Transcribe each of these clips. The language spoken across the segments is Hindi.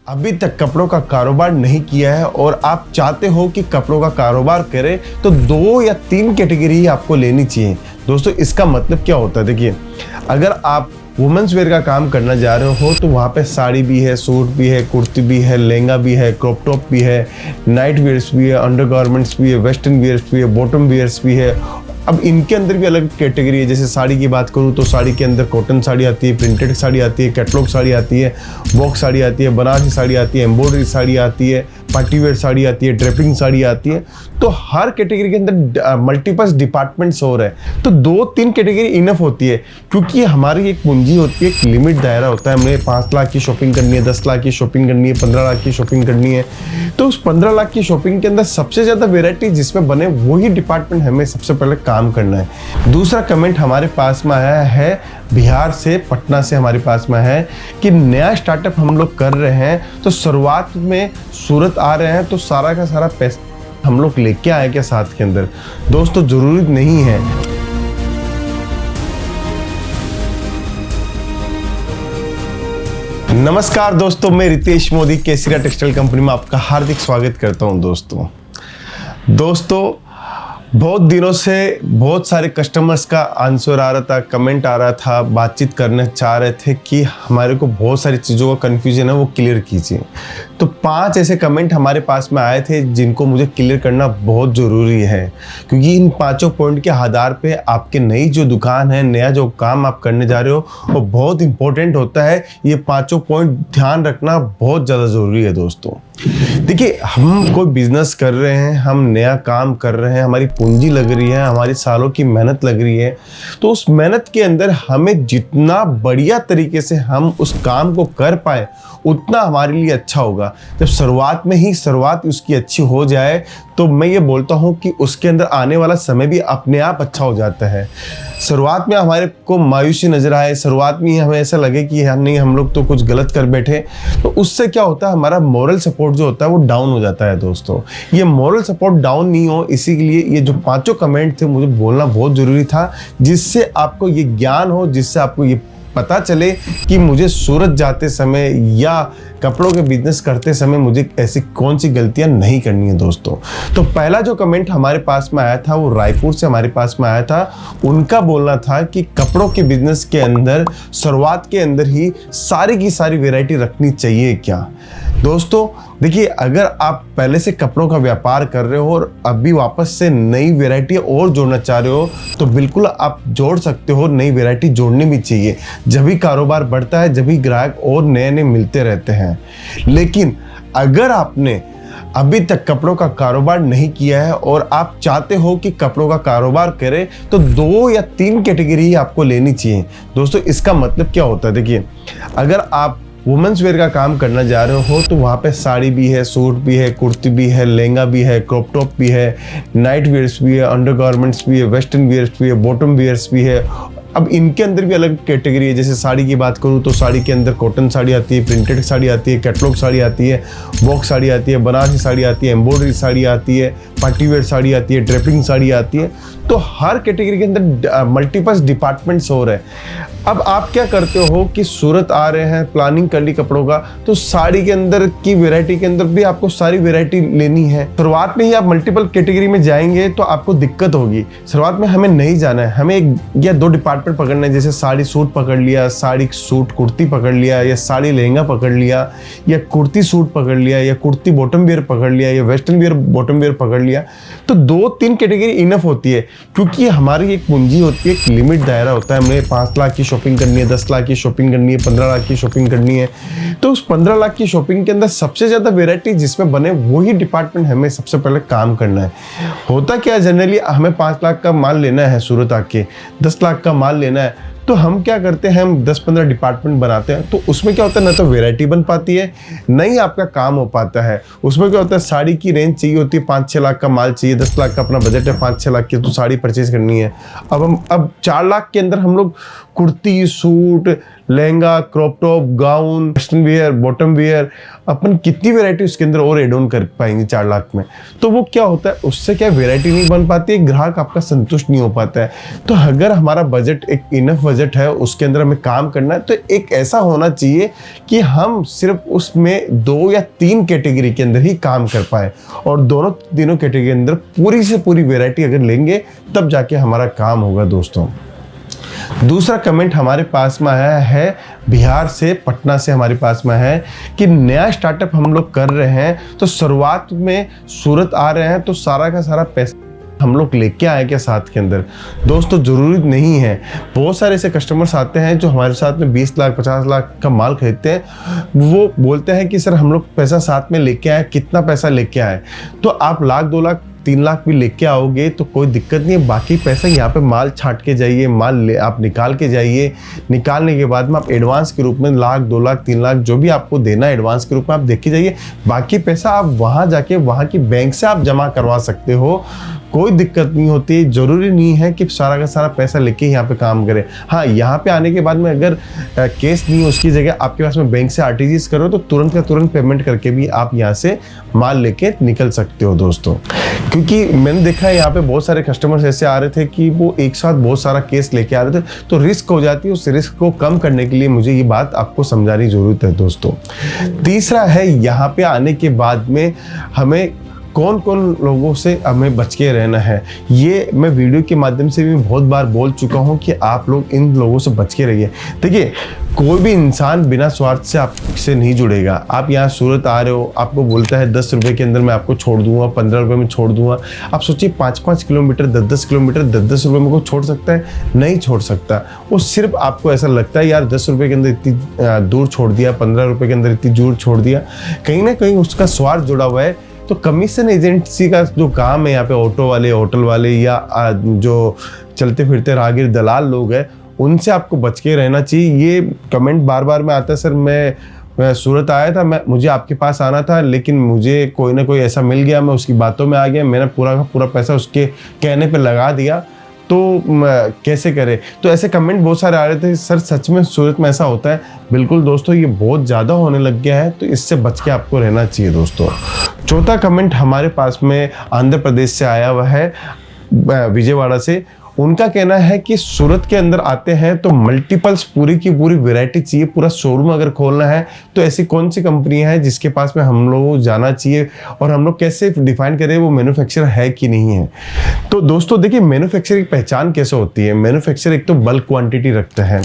अभी तक कपड़ों का कारोबार नहीं किया है और आप चाहते हो कि कपड़ों का कारोबार करें तो 2 या 3 कैटेगरी ही आपको लेनी चाहिए। दोस्तों इसका मतलब क्या होता है, देखिए अगर आप वुमेंस वेयर का काम करना जा रहे हो तो वहाँ पे साड़ी भी है, सूट भी है, कुर्ती भी है, लहंगा भी है, क्रॉप टॉप भी है, नाइट वेयर्स भी है, अंडरगारमेंट्स भी है, वेस्टर्न वेयर्स भी है, बॉटम वेयर्स भी है। अब इनके अंदर भी अलग कैटेगरी है। जैसे साड़ी की बात करूँ तो साड़ी के अंदर कॉटन साड़ी आती है, प्रिंटेड साड़ी आती है, कैटलॉग साड़ी आती है, बॉक्स साड़ी आती है, बनारसी साड़ी आती है, एम्ब्रॉयडरी साड़ी आती है, पार्टी वेयर साड़ी आती है, ड्रेपिंग साड़ी आती है। तो हर कैटेगरी के अंदर मल्टीपल डिपार्टमेंट्स हो रहे हैं, तो 2-3 कैटेगरी इनफ होती है, क्योंकि हमारी एक पूंजी होती है, एक लिमिट दायरा होता है। हमें 5 लाख की शॉपिंग करनी है, 10 लाख की शॉपिंग करनी है, 15 लाख की शॉपिंग करनी है। तो उस 15 लाख की शॉपिंग के अंदर सबसे ज़्यादा वेराइटी जिसमें बने वही डिपार्टमेंट हमें सबसे पहले काम करना है। दूसरा कमेंट हमारे पास में आया है बिहार से, पटना से हमारे पास में है कि नया स्टार्टअप हम लोग कर रहे हैं, तो शुरुआत में सूरत आ रहे हैं तो सारा का सारा पैसा हम लोग लेके आए क्या साथ के अंदर? दोस्तों जरूरी नहीं है। नमस्कार दोस्तों, मैं रितेश मोदी केसरिया टेक्सटाइल कंपनी में आपका हार्दिक स्वागत करता हूं। दोस्तों बहुत दिनों से बहुत सारे कस्टमर्स का आंसर आ रहा था, कमेंट आ रहा था, बातचीत करना चाह रहे थे कि हमारे को बहुत सारी चीज़ों का कन्फ्यूजन है वो क्लियर कीजिए। तो 5 ऐसे कमेंट हमारे पास में आए थे जिनको मुझे क्लियर करना बहुत ज़रूरी है, क्योंकि इन 5 पॉइंट के आधार पे आपके नई जो दुकान है, नया जो काम आप करने जा रहे हो वो बहुत इंपॉर्टेंट होता है। ये 5 पॉइंट ध्यान रखना बहुत ज़्यादा ज़रूरी है। दोस्तों देखिए, हम कोई बिजनेस कर रहे हैं, हम नया काम कर रहे हैं, हमारी पूंजी लग रही है, हमारी सालों की मेहनत लग रही है, तो उस मेहनत के अंदर हमें जितना बढ़िया तरीके से हम उस काम को कर पाए उतना हमारे लिए अच्छा होगा। जब शुरुआत में ही शुरुआत उसकी अच्छी हो जाए तो मैं ये बोलता हूँ कि उसके अंदर आने वाला समय भी अपने आप अच्छा हो जाता है। शुरुआत में हमारे को मायूसी नजर आए, शुरुआत में ही हमें ऐसा लगे कि नहीं हम लोग तो कुछ गलत कर बैठे, तो उससे क्या होता है, हमारा मोरल सपोर्ट जो होता है वो डाउन हो जाता है। दोस्तों ये मोरल सपोर्ट डाउन नहीं हो, इसीलिए ये जो 5 कमेंट थे मुझे बोलना बहुत ज़रूरी था, जिससे आपको ये ज्ञान हो, जिससे आपको ये पता चले कि मुझे सूरत जाते समय या कपड़ों के बिजनेस करते समय मुझे ऐसी कौन सी गलतियां नहीं करनी है। दोस्तों तो पहला जो कमेंट हमारे पास में आया था वो रायपुर से हमारे पास में आया था। उनका बोलना था कि कपड़ों के बिजनेस के अंदर शुरुआत के अंदर ही सारी की सारी वैरायटी रखनी चाहिए क्या? दोस्तों देखिए, अगर आप पहले से कपड़ों का व्यापार कर रहे हो और अभी वापस से नई वैरायटी और जोड़ना चाह रहे हो तो बिल्कुल आप जोड़ सकते हो, नई वैरायटी जोड़नी भी चाहिए। जब भी कारोबार बढ़ता है, जब भी ग्राहक और नए नए मिलते रहते हैं। लेकिन अगर आपने अभी तक कपड़ों का कारोबार नहीं किया है और आप चाहते हो कि कपड़ों का कारोबार करें तो 2 या 3 कैटेगरी ही आपको लेनी चाहिए। दोस्तों इसका मतलब क्या होता है, देखिए अगर आप वुमेंस वेयर का काम करना जा रहे हो तो वहाँ पे साड़ी भी है, सूट भी है, कुर्ती भी है, लहंगा भी है, क्रॉप टॉप भी है, नाइट वेयर्स भी है, अंडरगारमेंट्स भी है, वेस्टर्न वेयर्स भी है, बॉटम वेयर्स भी है। अब इनके अंदर भी अलग कैटेगरी है। जैसे साड़ी की बात करूँ तो साड़ी के अंदर कॉटन साड़ी आती है, प्रिंटेड साड़ी आती है, कैटलॉग साड़ी आती है, बॉक्स साड़ी आती है, बनारसी साड़ी आती है, एम्ब्रॉयडरी साड़ी आती है, पार्टी वेयर साड़ी आती है, ड्रेपिंग साड़ी आती है। तो हर कैटेगरी के अंदर मल्टीपल डिपार्टमेंट्स हो रहे हैं। अब आप क्या करते हो कि सूरत आ रहे हैं, प्लानिंग कर ली कपड़ों का, तो साड़ी के अंदर की वैरायटी के अंदर भी आपको सारी वैरायटी लेनी है। शुरुआत में ही आप मल्टीपल कैटेगरी में जाएंगे तो आपको दिक्कत होगी। शुरुआत में हमें नहीं जाना है, हमें 1 या 2 डिपार्टमेंट पकड़ना है। जैसे साड़ी सूट पकड़ लिया, साड़ी सूट कुर्ती पकड़ लिया, या साड़ी लहंगा पकड़ लिया, या कुर्ती सूट पकड़ लिया, या कुर्ती बॉटम वेयर पकड़ लिया, या वेस्टर्न वेयर बॉटम वेयर पकड़ लिया। तो 2-3 कैटेगरी इनफ होती है, क्योंकि हमारी एक पूंजी होती है, एक लिमिट दायरा होता है। हमें 5 लाख की शॉपिंग करनी है, 10 लाख की शॉपिंग करनी है, 15 लाख की शॉपिंग करनी है। तो उस 15 लाख की शॉपिंग के अंदर सबसे ज़्यादा वैरायटी जिसमें बने वही डिपार्टमेंट हमें सबसे पहले काम करना है। होता क्या है, जनरली हमें 5 लाख का माल लेना है, सूरत आके 10 लाख का माल लेना है, तो हम क्या करते हैं, हम 10-15 डिपार्टमेंट बनाते हैं। तो उसमें क्या होता है, ना तो वैरायटी बन पाती है, नहीं आपका काम हो पाता है। उसमें क्या होता है, साड़ी की रेंज चाहिए होती है, 5-6 लाख का माल चाहिए, 10 लाख का अपना बजट है, 5-6 लाख की तो साड़ी परचेज करनी है। अब 4 लाख के अंदर हम लोग kurti, suit, lehenga, crop top, gown, western wear, bottom wear, अपन कितनी वैरायटी उसके अंदर और एड ऑन कर पाएंगे 4 लाख में। तो वो क्या होता है, उससे क्या वैरायटी नहीं बन पाती है, ग्राहक आपका संतुष्ट नहीं हो पाता है। तो अगर हमारा बजट एक इनफ बजट है, उसके अंदर हमें काम करना है, तो एक ऐसा होना चाहिए कि हम सिर्फ उसमें 2 या 3 कैटेगरी के अंदर ही काम कर पाए, और दोनों तीनों कैटेगरी के अंदर पूरी से पूरी वैरायटी अगर लेंगे तब जाके हमारा काम होगा दोस्तों। दूसरा कमेंट हमारे पास में आया है बिहार से, पटना से हमारे पास में है कि नया स्टार्टअप हम लोग कर रहे हैं, तो शुरुआत में सूरत आ रहे हैं, तो सारा का सारा पैसा हम लोग लेके आए क्या साथ के अंदर। दोस्तों जरूरी नहीं है, बहुत सारे ऐसे कस्टमर्स आते हैं जो हमारे साथ में 20 लाख 50 लाख का माल खरीदते हैं, वो बोलते हैं कि सर हम लोग पैसा साथ में लेके आए, कितना पैसा लेके आए। तो आप 1 लाख 2 लाख 3 लाख भी लेके आओगे तो कोई दिक्कत नहीं है, बाकी पैसा यहाँ पे माल छाट के जाइए, माल आप निकाल के जाइए। निकालने के बाद में आप एडवांस के रूप में 1 लाख 2 लाख 3 लाख जो भी आपको देना है एडवांस के रूप में आप दे के जाइए। बाकी पैसा आप वहाँ जाके वहाँ की बैंक से आप जमा करवा सकते हो, कोई दिक्कत नहीं होती। जरूरी नहीं है कि सारा का सारा पैसा लेके यहाँ पे काम करें। हाँ, यहाँ पे आने के बाद में अगर केस नहीं है, उसकी जगह आपके पास में बैंक से आरटीजीएस करो तो तुरंत का तुरंत पेमेंट करके भी आप यहाँ से माल लेके निकल सकते हो दोस्तों। क्योंकि मैंने देखा है यहाँ पे बहुत सारे कस्टमर्स ऐसे आ रहे थे कि वो एक साथ बहुत सारा केस लेके आ रहे थे, तो रिस्क हो जाती है। उस रिस्क को कम करने के लिए मुझे ये बात आपको समझाने की जरूरत है दोस्तों। तीसरा है, यहाँ पे आने के बाद में हमें कौन कौन लोगों से हमें बच के रहना है। ये मैं वीडियो के माध्यम से भी बहुत बार बोल चुका हूँ कि आप लोग इन लोगों से बच के रहिए। देखिए, कोई भी इंसान बिना स्वार्थ से आपसे नहीं जुड़ेगा। आप यहाँ सूरत आ रहे हो, आपको बोलता है 10 रुपये के अंदर मैं आपको छोड़ दूंगा, 15 रुपये में छोड़ दूंगा। आप सोचिए 5-5 किलोमीटर, 10-10 किलोमीटर 10-10 रुपये में को छोड़ सकता है? नहीं छोड़ सकता। वो सिर्फ आपको ऐसा लगता है यार 10 रुपये के अंदर इतनी दूर छोड़ दिया, 15 रुपये के अंदर इतनी दूर छोड़ दिया, कहीं ना कहीं उसका स्वार्थ जुड़ा हुआ है। तो कमीशन एजेंसी का जो काम है यहाँ पे, ऑटो वाले, होटल वाले या जो चलते फिरते राहगीर दलाल लोग हैं, उनसे आपको बच के रहना चाहिए। ये कमेंट बार बार में आता है, सर मैं सूरत आया था, मुझे आपके पास आना था, लेकिन मुझे कोई ना कोई ऐसा मिल गया, मैं उसकी बातों में आ गया, मैंने पूरा का पूरा पैसा उसके कहने पे लगा दिया, तो कैसे करें। तो ऐसे कमेंट बहुत सारे आ रहे थे, सर सच में सूरत में ऐसा होता है? बिल्कुल दोस्तों, ये बहुत ज़्यादा होने लग गया है, तो इससे बच के आपको रहना चाहिए दोस्तों। चौथा कमेंट हमारे पास में आंध्र प्रदेश से आया हुआ है, विजयवाड़ा से। उनका कहना है कि सूरत के अंदर आते हैं तो मल्टीपल्स पूरी की पूरी वैरायटी चाहिए, पूरा शोरूम अगर खोलना है तो ऐसी कौन सी कंपनियां हैं जिसके पास में हम लोगों को जाना चाहिए, और हम लोग कैसे डिफाइन करें वो मैन्युफैक्चरर है कि नहीं है। तो दोस्तों देखिए, मैन्युफैक्चरर की पहचान कैसे होती है। मैन्युफैक्चरर एक तो बल्क क्वांटिटी रखता है,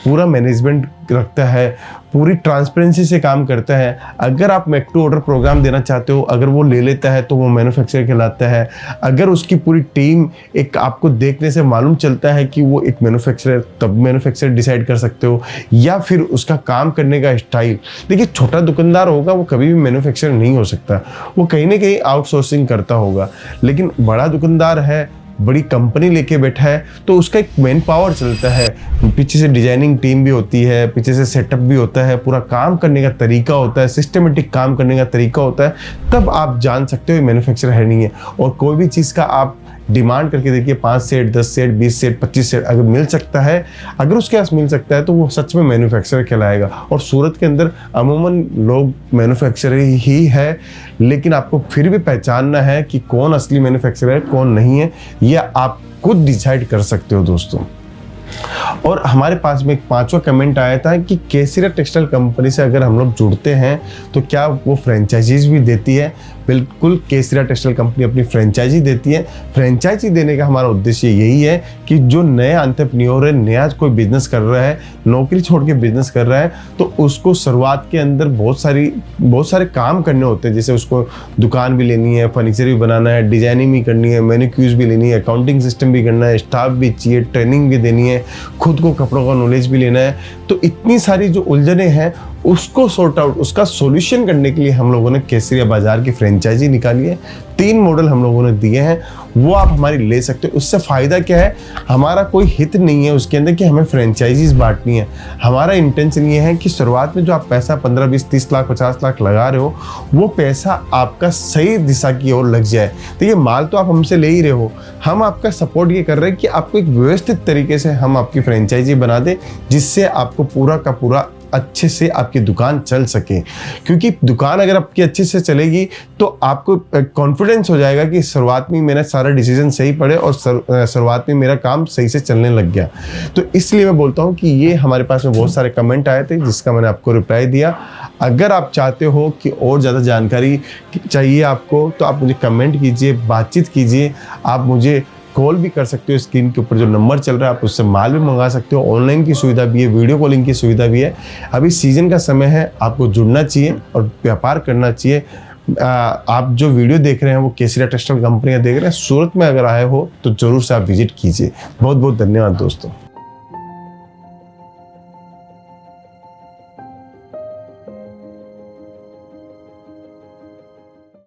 पूरा मैनेजमेंट रखता है, पूरी ट्रांसपेरेंसी से काम करता है। अगर आप मेक टू ऑर्डर प्रोग्राम देना चाहते हो, अगर वो ले लेता है तो वो मैन्युफैक्चरर कहलाता है। अगर उसकी पूरी टीम एक आपको देखने से मालूम चलता है कि वो एक मैन्युफैक्चरर, तब मैन्युफैक्चरर डिसाइड कर सकते हो। या फिर उसका काम करने का स्टाइल, देखिए छोटा दुकानदार होगा वो कभी भी मैन्युफैक्चरर नहीं हो सकता, वो कहीं ना कहीं आउटसोर्सिंग करता होगा। लेकिन बड़ा दुकानदार है, बड़ी कंपनी लेके बैठा है, तो उसका एक मैन पावर चलता है, पीछे से डिजाइनिंग टीम भी होती है, पीछे से सेटअप भी होता है, पूरा काम करने का तरीका होता है, सिस्टमेटिक काम करने का तरीका होता है। तब आप जान सकते हो मैन्युफैक्चरर है नहीं है। और कोई भी चीज़ का आप डिमांड करके देखिए, 5 सेट, 10 सेट, 20 सेट, 25 सेट अगर मिल सकता है, अगर उसके पास मिल सकता है तो वो सच में मैन्युफैक्चरर कहलाएगा। और सूरत के अंदर अमूमन लोग मैन्युफैक्चरर ही है, लेकिन आपको फिर भी पहचानना है कि कौन असली मैन्युफैक्चरर है, कौन नहीं है, यह आप खुद डिसाइड कर सकते हो दोस्तों। और हमारे पास में एक 5वां कमेंट आया था कि केसरिया टेक्सटाइल कंपनी से अगर हम लोग जुड़ते हैं तो क्या वो फ्रेंचाइजीज भी देती है। बिल्कुल, केसरिया टेक्सटाइल कंपनी अपनी फ्रेंचाइजी देती है। फ्रेंचाइजी देने का हमारा उद्देश्य यही है कि जो नए एंटरप्रेन्योर है, नया कोई बिजनेस कर रहा है, नौकरी छोड़ के बिजनेस कर रहा है, तो उसको शुरुआत के अंदर बहुत सारे काम करने होते हैं। जैसे उसको दुकान भी लेनी है, फर्नीचर भी बनाना है, डिजाइनिंग भी करनी है, मैनिक्यूर्स भी लेनी है, अकाउंटिंग सिस्टम भी करना है, स्टाफ भी चाहिए, ट्रेनिंग भी देनी है, खुद को कपड़ों का नॉलेज भी लेना है। तो इतनी सारी जो उलझने हैं उसको सॉर्ट आउट, उसका सॉल्यूशन करने के लिए हम लोगों ने केसरिया बाजार की फ्रेंचाइजी निकाली है। 3 मॉडल हम लोगों ने दिए हैं, वो आप हमारी ले सकते हो। उससे फ़ायदा क्या है, हमारा कोई हित नहीं है उसके अंदर कि हमें फ्रेंचाइजीज बांटनी है। हमारा इंटेंशन ये है कि शुरुआत में जो आप पैसा 15, 20, 30 लाख, 50 लाख लगा रहे हो, वो पैसा आपका सही दिशा की ओर लग जाए। तो ये माल तो आप हमसे ले ही रहे हो, हम आपका सपोर्ट ये कर रहे हैं कि आपको एक व्यवस्थित तरीके से हम आपकी फ्रेंचाइजी बना दें, जिससे आप आपको पूरा का पूरा अच्छे से आपकी दुकान चल सके। क्योंकि दुकान अगर आपकी अच्छे से चलेगी तो आपको कॉन्फिडेंस हो जाएगा कि शुरुआत में मेरा सारा डिसीजन सही पड़े और शुरुआत में मेरा काम सही से चलने लग गया। तो इसलिए मैं बोलता हूँ कि ये हमारे पास में बहुत सारे कमेंट आए थे जिसका मैंने आपको रिप्लाई दिया। अगर आप चाहते हो कि और ज़्यादा जानकारी चाहिए आपको तो आप मुझे कमेंट कीजिए, बातचीत कीजिए। आप मुझे कॉल भी कर सकते हो, स्क्रीन के ऊपर जो नंबर चल रहा है आप उससे माल भी मंगा सकते हो। ऑनलाइन की सुविधा भी है, वीडियो कॉलिंग की सुविधा भी है। अभी सीजन का समय है, आपको जुड़ना चाहिए और व्यापार करना चाहिए। आप जो वीडियो देख रहे हैं वो केसरिया टेक्सटाइल कंपनियां देख रहे हैं, सूरत में अगर आए हो तो जरूर से आप विजिट कीजिए। बहुत बहुत धन्यवाद दोस्तों।